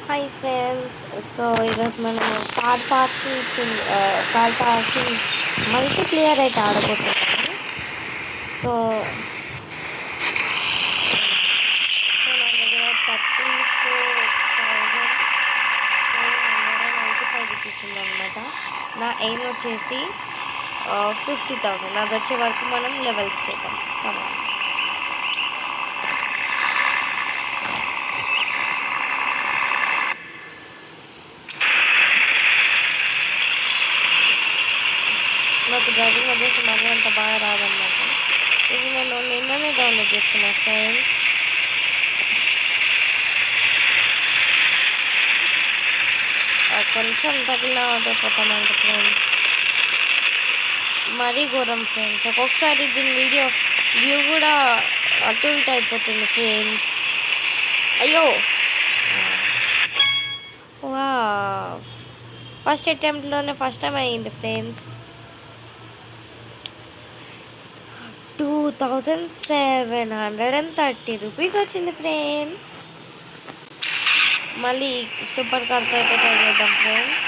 Hi friends. So ఈరోజు మనము car parking multiplayer అయితే ఆడబోతున్నాము. సో సో నా దగ్గర 34,495 రూపీస్ ఉందన్నమాట. నా ఎయిమ్ వచ్చేసి 50,000. అది వచ్చే వరకు మనం లెవెల్స్ చేద్దాం. కమాన్. నాకు డ్రైవింగ్ వచ్చేసి మరీ అంత బాగా రాదన్నమాట. ఇది నేను నిన్ననే డౌన్లోడ్ చేసుకున్నా ఫ్రెండ్స్. కొంచెం తగిలిన అయిపోతామంట ఫ్రెండ్స్. మరీ ఘోరం ఫ్రెండ్స్. ఒక్కొక్కసారి దీని వ్యూ కూడా అటు ఇటు అయిపోతుంది ఫ్రెండ్స్. అయ్యో వా ఫస్ట్ అటెంప్ట్లోనే ఫస్ట్ టైం అయ్యింది ఫ్రెండ్స్. 2,730 రూపీస్ వచ్చింది ఫ్రెండ్స్. మళ్ళీ సూపర్ కార్తో అయితే ట్రై చేద్దాం ఫ్రెండ్స్.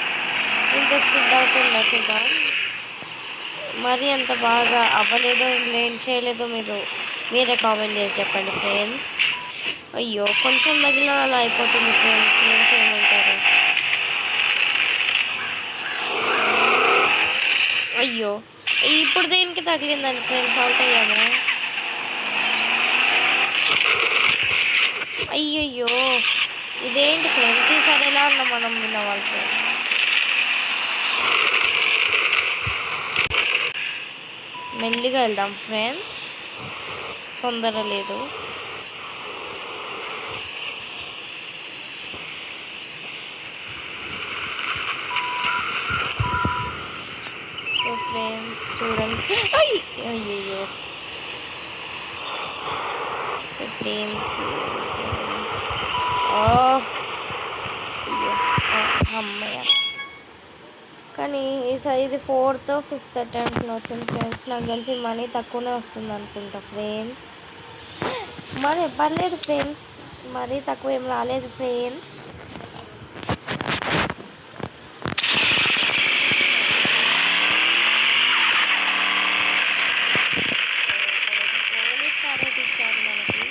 ఇంత స్కిడ్ అవుతుందా చూద్దాం. మరి అంత బాగా అవ్వలేదో ఏం చేయలేదో మీరే కామెంట్ చేసి చెప్పండి ఫ్రెండ్స్. అయ్యో కొంచెం తగిలిన అలా అయిపోతుంది ఫ్రెండ్స్. ఏం చేయమంటారు? అయ్యో ఇప్పుడు దేనికి తగిలిందండి ఫ్రెండ్స్? అవుట్ అయ్యాము. అయ్యయ్యో ఇదేంటి ఫ్రెండ్స్? ఈసారి ఎలా ఉన్నాం మనం విన్నవాళ్ళు ఫ్రెండ్స్. మెల్లిగా వెళ్దాం ఫ్రెండ్స్, తొందర లేదు. సో ఫ్రెండ్స్ చూడండి. అయ్యయ్యో సో ఏం చేయాలి ఫ్రెండ్స్? అయ్యో అమ్మయ్య. కానీ ఈసారి ఇది 4th or 5th అటెంప్ట్లో వచ్చింది ఫ్రెండ్స్. నాకు తెలిసి మనీ తక్కువనే వస్తుంది అనుకుంటా ఫ్రెండ్స్. మరి పర్లేదు ఫ్రెండ్స్, మరీ తక్కువ ఏం రాలేదు ఫ్రెండ్స్. పోలీస్ కార్ అయితే ఇచ్చారు మనకి.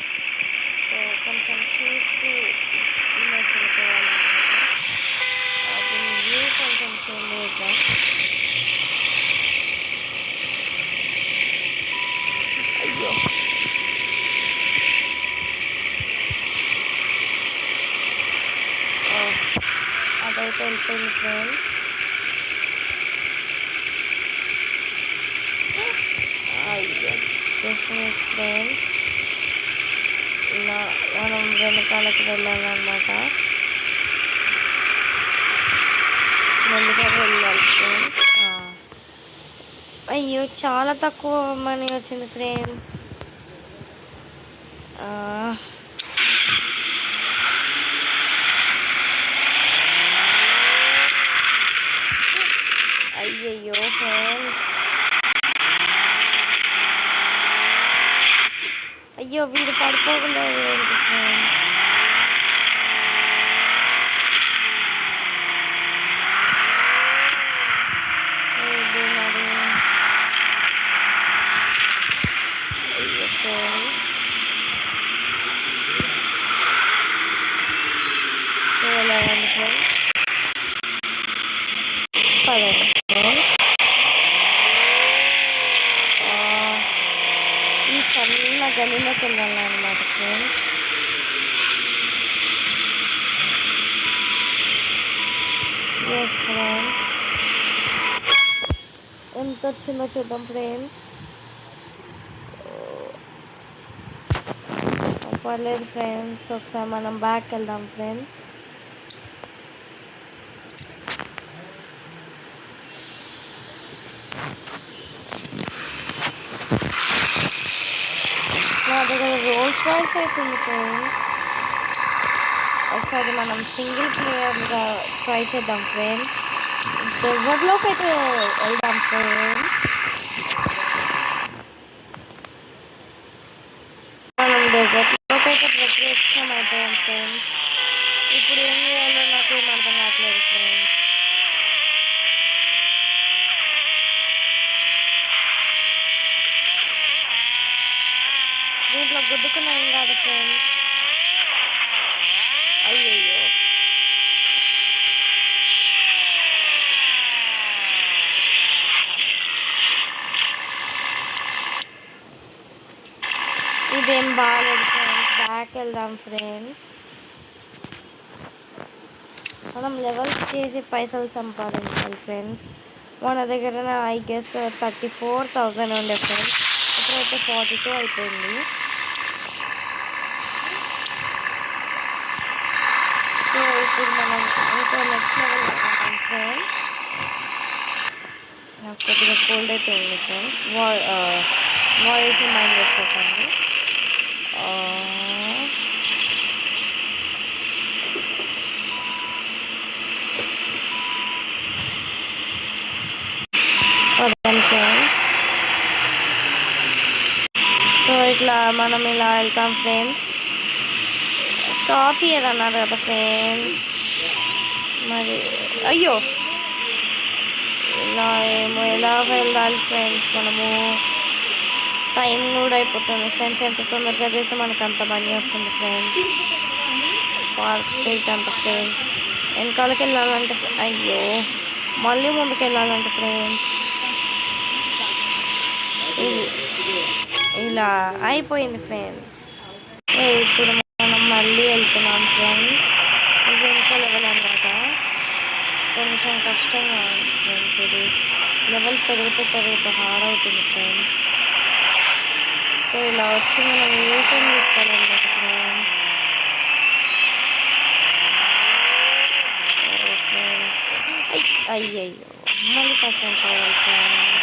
సో కొంచెం చూస్తూ వెళ్ళిపోవాలన్నమాట. దీని వ్యూ కొంచెం చేంజ్ చేద్దాం. అయ్యో అదైతే వెళ్ళిపోయింది ఫ్రెండ్స్. అయ్యో జస్ట్ మిస్ ఫ్రెండ్స్. మనం వెనకాలకు వెళ్ళాలన్నమాట. మెల్లిగా వెళ్ళాలి ఫ్రెండ్స్. అయ్యో చాలా తక్కువ మనీ వచ్చింది ఫ్రెండ్స్. అయ్యయ్యో ఫ్రెండ్స్. అయ్యో వీడు పడిపోలేదు ఏంటి ఫ్రెండ్స్? ఇది మరి అయ్యో ఫ్రెండ్స్. సో ఎలా ఉంది ఫ్రెండ్స్? పదండి ఫ్రెండ్స్. ఈ సన్న గల్లీలోకి వెళ్ళాలన్నమాట ఫ్రెండ్స్. ఎస్ ఫ్రెండ్స్, ఎంత వచ్చిందో చూద్దాం ఫ్రెండ్స్. పర్లేదు ఫ్రెండ్స్, ఒకసారి మనం బ్యాక్ వెళ్దాం ఫ్రెండ్స్. నా దగ్గర రోల్స్ రాయ్స్ అవుతుంది ఫ్రెండ్స్. ఒకసారి మనం సింగిల్ ప్లేయర్గా ట్రై చేద్దాం ఫ్రెండ్స్. డెజర్ట్లోకి అయితే వెళ్దాం ఫ్రెండ్స్. మనం డెజర్ట్లోకి అయితే ప్రిపరేషన్ అయిపోయాం ఫ్రెండ్స్. ఇప్పుడు ఏం చేయాలో నాకు ఏం అర్థం కావట్లేదు ఫ్రెండ్స్. దీంట్లో గుద్దుకున్నా ఏం కాదు ఫ్రెండ్స్. అయ్యయ్యో, ఇదేం బాగాలేదు ఫ్రెండ్స్. బ్యాక్ వెళ్దాం ఫ్రెండ్స్. మనం లెవెల్స్ చేసి పైసలు సంపాదించాలి ఫ్రెండ్స్. మన దగ్గర ఐ గెస్ 34,000 ఉండే ఫ్రెండ్స్. ఇప్పుడైతే 42 అయిపోయింది. సో ఇప్పుడు మనం ఇంకో నెక్స్ట్ లెవెల్ వెళ్తాం ఫ్రెండ్స్. నాకు కొద్దిగా కోల్డ్ అయితే ఉంది ఫ్రెండ్స్. వాయిస్ని మైండ్ చేసుకోకండి. ఫ్రెండ్స్, సో ఇట్లా మనం ఇలా వెళ్తాం ఫ్రెండ్స్. స్టాప్ ఇయర్ అన్నారు కదా ఫ్రెండ్స్. మరి అయ్యో, ఇలా ఏమో ఎలా వెళ్ళాలి ఫ్రెండ్స్. మనము టైం కూడా అయిపోతుంది ఫ్రెండ్స్. ఎంత తొందరగా చేస్తే మనకు అంత మనీ వస్తుంది ఫ్రెండ్స్. పార్క్ స్ట్రీట్ అంత ఫ్రెండ్స్. వెనకాలకి వెళ్ళాలంటే అయ్యో, మళ్ళీ ముందుకు వెళ్ళాలంటే ఫ్రెండ్స్ ఇలా అయిపోయింది ఫ్రెండ్స్. సో ఇప్పుడు మనం మళ్ళీ వెళ్తున్నాం ఫ్రెండ్స్. ఇది ఇంకో లెవెల్ అనమాట. కొంచెం కష్టంగా ఉంది ఫ్రెండ్స్. ఇది లెవెల్ పెరుగుతూ హార్డ్ అవుతుంది ఫ్రెండ్స్. సో ఇలా వచ్చి మనం యూటర్న్ తీసుకోవాలన్నమాట ఫ్రెండ్స్. ఫ్రెండ్స్ అయ్యయ్యో, మళ్ళీ ఫస్ట్ నుంచి అవ్వాలి ఫ్రెండ్స్.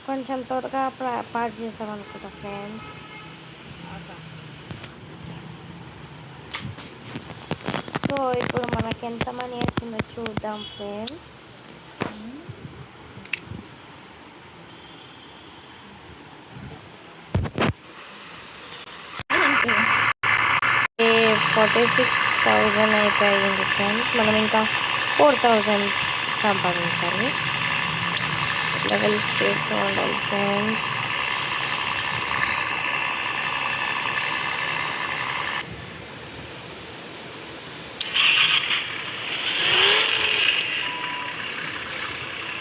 కొంచెం త్వరగా పార్ట్ చేసాం అనుకుంటా ఫ్రెండ్స్. సో ఇప్పుడు మనకి ఎంత మనీ వచ్చిందో చూద్దాం ఫ్రెండ్స్. 46,000 అయితే అయ్యింది ఫ్రెండ్స్. మనం ఇంకా 4,000 సంపాదించాలి. లెవెల్స్ చేస్తూ ఉండాలి ఫ్రెండ్స్.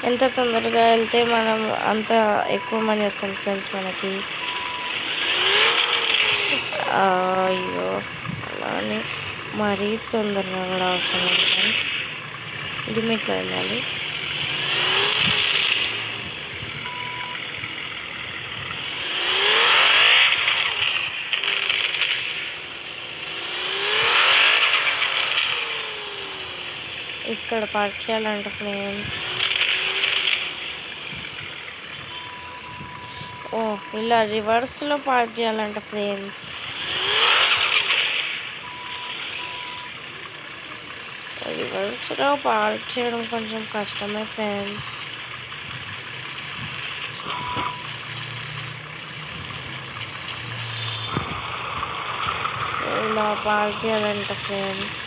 ఎంత తొందరగా వెళ్తే మనం అంత ఎక్కువ మనీ వస్తుంది ఫ్రెండ్స్ మనకి. అయ్యో, అలానే మరీ తొందరగా కూడా అవసరం లేదు ఫ్రెండ్స్. లిమిట్లో వెళ్ళాలి. ఇక్కడ పార్క్ చేయాలంట ఫ్రెండ్స్. ఓ, ఇలా రివర్స్లో పార్క్ చేయాలంట ఫ్రెండ్స్. రివర్స్లో పార్క్ చేయడం కొంచెం కష్టమే ఫ్రెండ్స్. సో ఇలా పార్క్ చేయాలంట ఫ్రెండ్స్.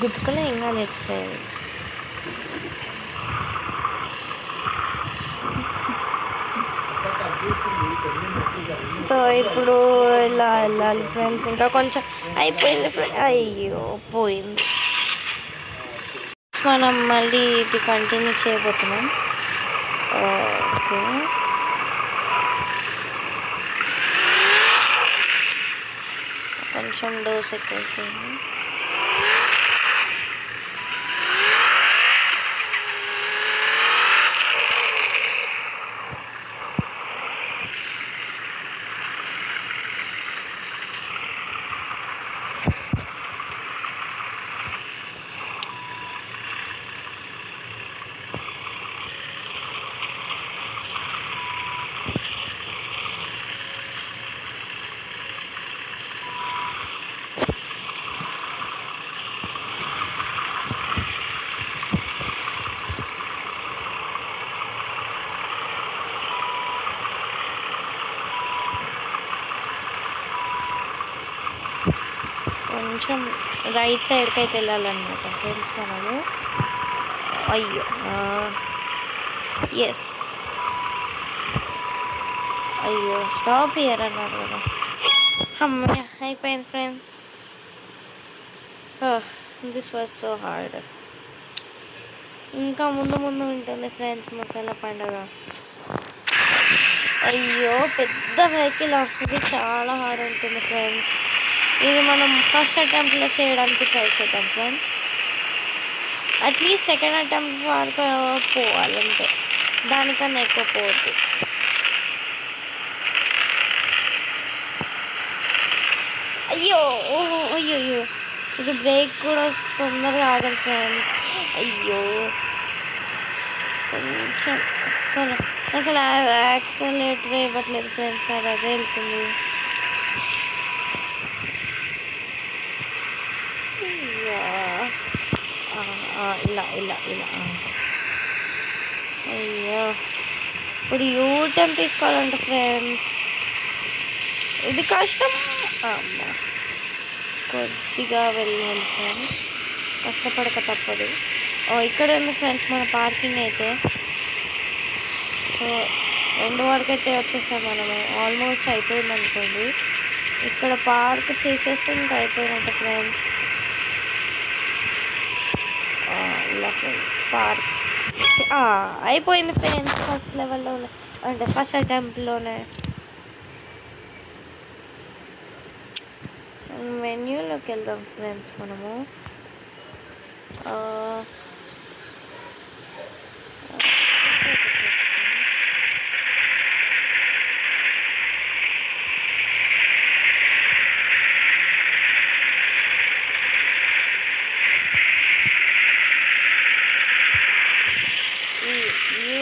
గుర్తుకునే ఏం కాలేదు ఫ్రెండ్స్. సో ఇప్పుడు ఇలా వెళ్ళాలి ఫ్రెండ్స్. ఇంకా కొంచెం అయిపోయింది ఫ్రెండ్స్. అయ్యో, పోయింది. మనం మళ్ళీ ఇది కంటిన్యూ చేయబోతున్నాం. ఓకే, కొంచెం డోస్ ఎక్కువైపోయింది. కొంచెం రైట్ సైడ్కి అయితే వెళ్ళాలన్నమాట ఫ్రెండ్స్ మనము. అయ్యో, ఎస్, అయ్యో స్టాప్ హియర్ అన్నారు కదా. అమ్మయ్య, అయిపోయింది friends. This was so hard. ఇంకా ముందు ముందు ఉంటుంది ఫ్రెండ్స్ మసాలా పండుగ. అయ్యో, పెద్ద వెహికల్ ఇది చాలా హార్డ్ ఉంటుంది ఫ్రెండ్స్. ఇది మనం ఫస్ట్ అటెంప్ట్లో చేయడానికి ట్రై చేద్దాం ఫ్రెండ్స్. అట్లీస్ట్ సెకండ్ అటెంప్ట్ వరకు పోవాలంటే, దానికన్నా ఎక్కువ పోవద్దు. అయ్యో, ఓహో, అయ్యో అయ్యో, ఇది బ్రేక్ కూడా తొందరగా ఆగదు ఫ్రెండ్స్. అయ్యో, కొంచెం అసలు యాక్సిలరేటర్ ఇవ్వట్లేదు ఫ్రెండ్స్, అది అదే వెళ్తుంది. ఇలా ఇలా ఇలా. అయ్యో, ఇప్పుడు యూటర్న్ తీసుకోవాలంట ఫ్రెండ్స్, ఇది కష్టం. కొద్దిగా వెళ్ళాలి ఫ్రెండ్స్, కష్టపడక తప్పదు. ఇక్కడ ఉంది ఫ్రెండ్స్ మన పార్కింగ్ అయితే. సో ఎండ్ వరకు అయితే వచ్చేసాం మనము, ఆల్మోస్ట్ అయిపోయింది అనుకోండి. ఇక్కడ పార్క్ చేసేస్తే ఇంకా అయిపోయినట్టు ఫ్రెండ్స్. ఇలా ఫ్రెండ్స్ పార్క్ అయిపోయింది ఫ్రెండ్స్, ఫస్ట్ లెవెల్లోనే, అంటే ఫస్ట్ అటెంప్ట్లోనే. మెన్యూలోకి వెళ్దాం ఫ్రెండ్స్ మనము.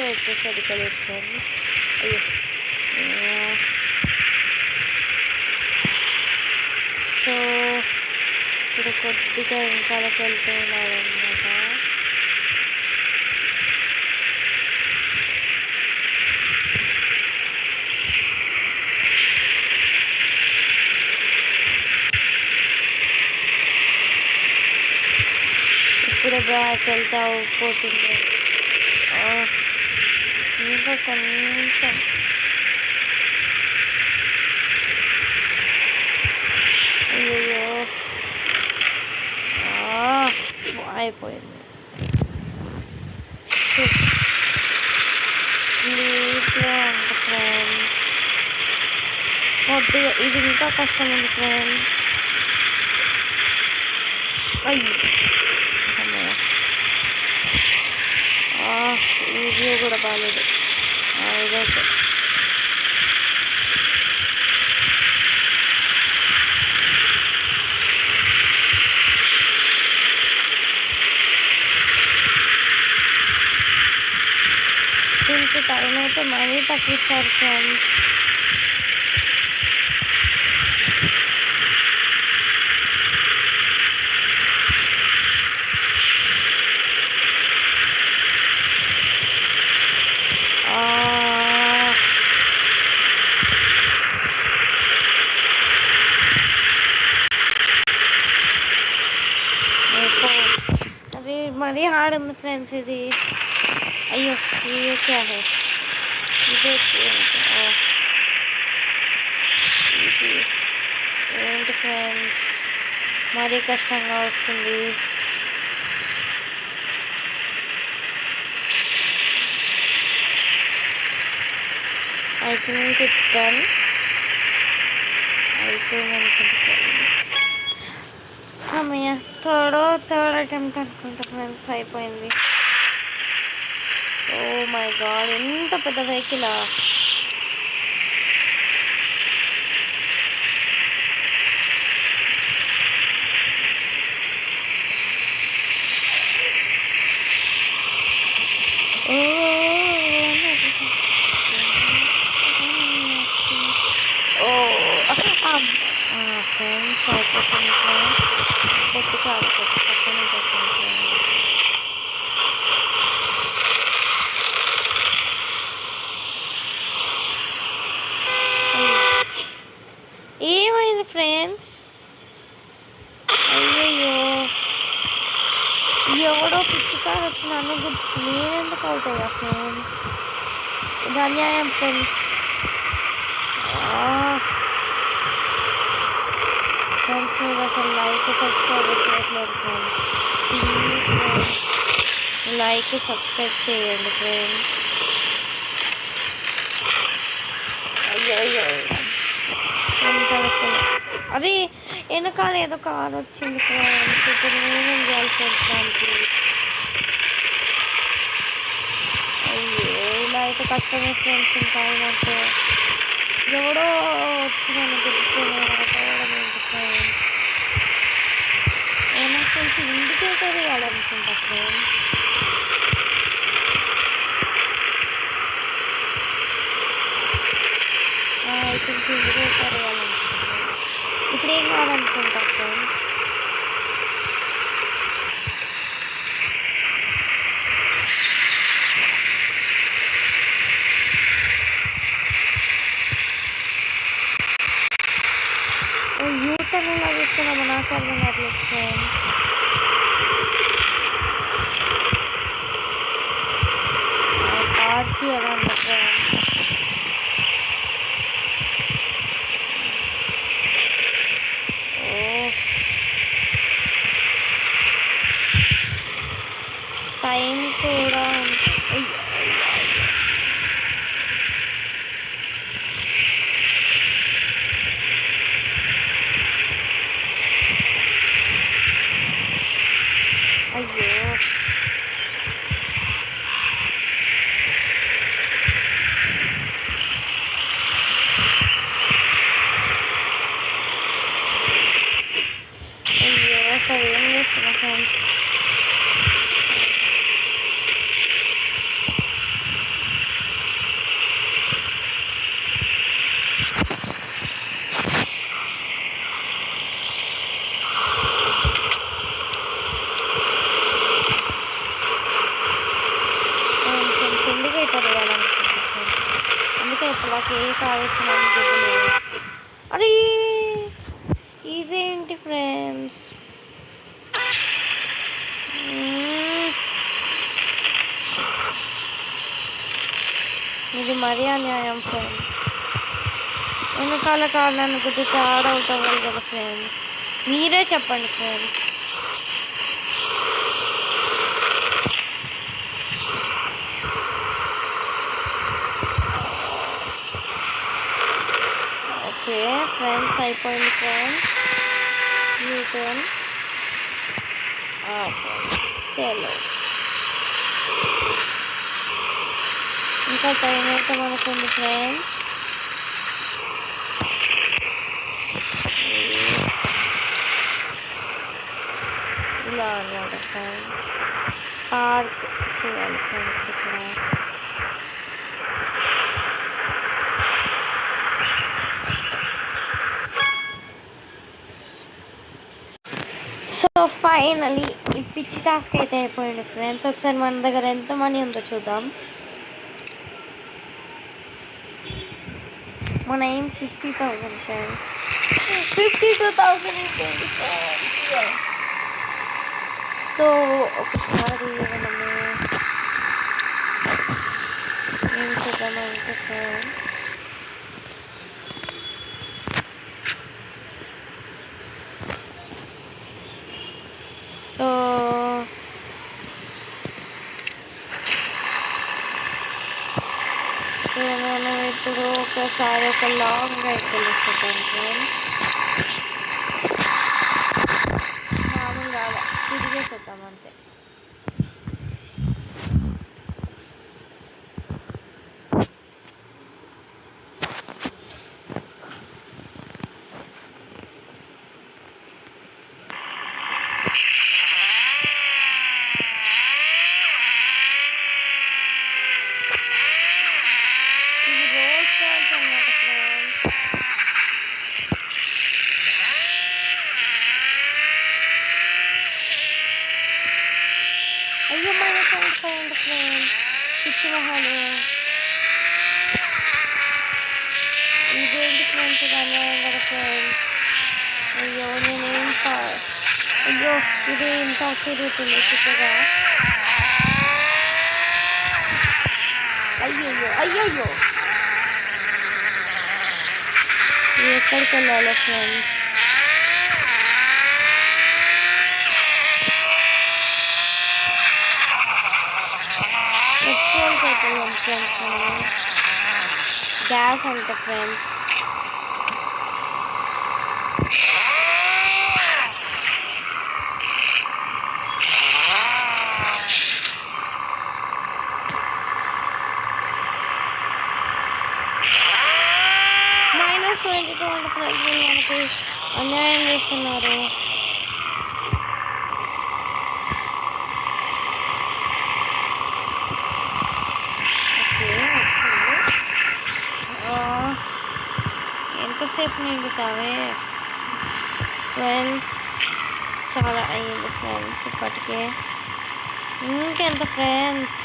అయితే సరిగ్గా లేదు ఫ్రెండ్స్. అయ్యో, సో ఇప్పుడు కొద్దిగా ఇంకా వెళ్తూ ఉన్నాడనమాట. ఇప్పుడు బ్యాక్ వెళ్తా పోతుంది. ఇంకా కొంచెం అయ్యో అయిపోయింది. నీట్గా అంట ఫ్రెండ్స్, కొద్దిగా ఇది ఇంకా కష్టం ఉంది ఫ్రెండ్స్. అయ్యో, ఈ వ్యూ కూడా బాగాలేదు. ఇదైతే దీనికి టైం అయితే మరీ తక్కువ ఇచ్చారు ఫ్రెండ్స్. అది మరీ హార్డ్ ఉంది ఫ్రెండ్స్ ఇది. అయ్యో, ये क्या है, ఇదే ఇది ఏంటి ఫ్రెండ్స్, మరీ కష్టంగా వస్తుంది. I think it's done. అయిపోయింది అనుకుంటా ఫ్రెండ్స్. అమ్మయ్య, థర్డ్ అటెంప్ట్ అనుకుంటా ఫ్రెండ్స్, అయిపోయింది. ఓ మై గాడ్, ఎంత పెద్ద వెహికలా! ఫ్రెండ్స్ అయిపోతుంది. కొట్టి కాదు, కొట్టి పక్కన నుంచి వస్తుంది. ఏమైంది ఫ్రెండ్స్? అయ్యయ్యో, ఎవడో పిచ్చికారు వచ్చి నన్ను గుర్తు, నేనెందుకు అవుట్ అయ్యా ఫ్రెండ్స్? ఇది అన్యాయం ఫ్రెండ్స్. ఫ్రెండ్స్, మీరు అసలు లైక్ సబ్స్క్రైబ్ చేయట్లేదు friends. Please friends, like subscribe చేయండి ఫ్రెండ్స్. అయ్యో, అదే వెనకాల ఏదో కార్ వచ్చింది ఫ్రెండ్స్. ఇప్పుడు నేనేం చేయాలి ఫ్రెండ్స్? అయ్యో, ఇలా అయితే కష్టమే ఫ్రెండ్స్. ఇంకా అయినట్టు ఎవడో వచ్చి నన్ను గుర్తుపోవడం ఫ్రెండ్స్. నాకు కొంచెం ఇండికేటర్ వేయాలనుకుంటా ఫ్రెండ్స్. ఐ థింక్ ఇండికేటర్ వేయాలనుకుంటా ఫ్రెండ్స్. ఇప్పుడు ఏం కావాలనుకుంటా ఫ్రెండ్స్. యూటర్న్ ఎలా తీసుకున్నామో నాకు అర్థం కావట్లేదు ఫ్రెండ్స్. కార్కి ఎలా ఉంది ఫ్రెండ్స్? టైం కూడా అయ్యో, సరే ఏం చేస్తున్నా ఫ్రెండ్స్? Indicator వేయాలనుకుంటున్నా friends. అందుకే ఇప్పుడు నాకు ఏ కార్ వచ్చినా గుర్తులేదు. అరే ఇదేంటి ఫ్రెండ్స్? ఇది మరీ అన్యాయం ఫ్రెండ్స్. వెనకాల కార్ నన్ను గుర్తితే అవుట్ అవ్వాలి కదా ఫ్రెండ్స్. మీరే చెప్పండి ఫ్రెండ్స్. ఓకే ఫ్రెండ్స్, అయిపోయింది ఫ్రెండ్స్. యూటర్న్ చలో. ఇంకా టైం అయితే మనకుంది ఫ్రెండ్స్. ఇలా అన్నమాట ఫ్రెండ్స్. పార్క్ చేయాలి ఫ్రెండ్స్ ఇక్కడ. సో ఫైనలీ ఈ పిచ్చి టాస్క్ అయితే అయిపోయింది ఫ్రెండ్స్. ఒకసారి మన దగ్గర ఎంత మనీ ఉందో చూద్దాం. మన ఏం 50,000 ఫ్రెండ్స్. 52,000 అయిపోయింది ఫ్రెండ్స్. సో ఒకసారి మనము ఏం చేద్దామంటే ఫ్రెండ్స్, సో సో మనం ఇప్పుడు ఒకసారి ఒక లాంగ్ రైడ్కి వెళ్ళిపోతాం ఫ్రెండ్స్. మామూలుగా తిరిగేసి వద్దాం అంతే. ఇది రోడ్ కాల్స్ అన్నమాట ఫ్రెండ్స్. అయ్యో -75 ఫ్రెండ్స్, పిచ్చి మొహాలు. ఇదేంటి ఫ్రెండ్స్, ఇది అన్యాయం కదా ఫ్రెండ్స్. అయ్యో అయ్యో ఇది ఇంత తిరుగుతుంది చిక్కగా. అయ్యయ్యో అయ్యయ్యో, ఎక్కడికి వెళ్ళాలి ఫ్రెండ్స్? రెస్టారెంట్కి అయిపోయాం ఫ్రెండ్స్. మనం గ్యాస్ అంట ఫ్రెండ్స్. -22 అంట ఫ్రెండ్స్. వీళ్ళు మనకి అన్యాయం చేస్తున్నారు. ఎంతసేపు నిండుతావే ఫ్రెండ్స్? చాలా అయ్యింది ఫ్రెండ్స్ ఇప్పటికే. ఇంకెంత ఫ్రెండ్స్?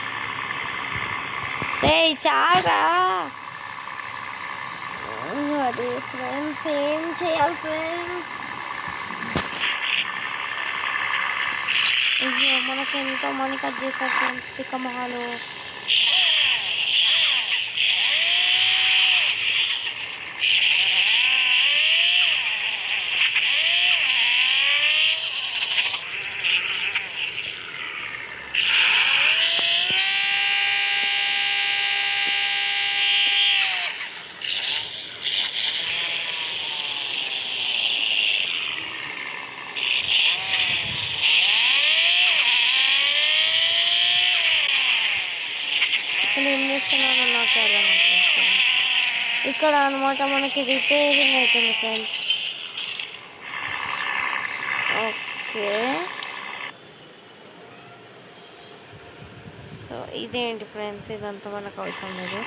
రే చాలా అదే ఫ్రెండ్స్, ఏం చేయాలి ఫ్రెండ్స్? అయ్యో మనకి ఎంతో మనీ కట్ చేశారు ఫ్రెండ్స్ తిక్కమహాలు. అసలు ఏం చేస్తున్నాను నాకు అర్థం అవుతుంది ఫ్రెండ్స్. ఇక్కడ అనమాట మనకి రిపేరింగ్ అవుతుంది ఫ్రెండ్స్. ఓకే, సో ఇదేంటి ఫ్రెండ్స్, ఇదంతా మనకు అవసరం లేదు.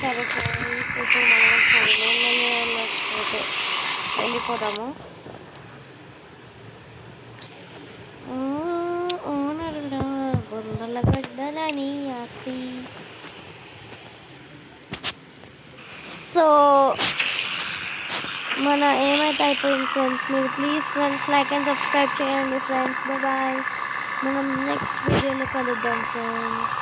సరే ఫ్రెండ్స్, ఇప్పుడు మనం చదివేళ్ళకపోతే వెళ్ళిపోదాము. ఓనరుడా బొందల గడ్డలని ఆస్తి. సో మన ఏమైతే అయిపోయింది ఫ్రెండ్స్. మీరు please friends like and subscribe చేయండి ఫ్రెండ్స్. బాయ్. మనం నెక్స్ట్ వీడియోలో కలుద్దాం ఫ్రెండ్స్.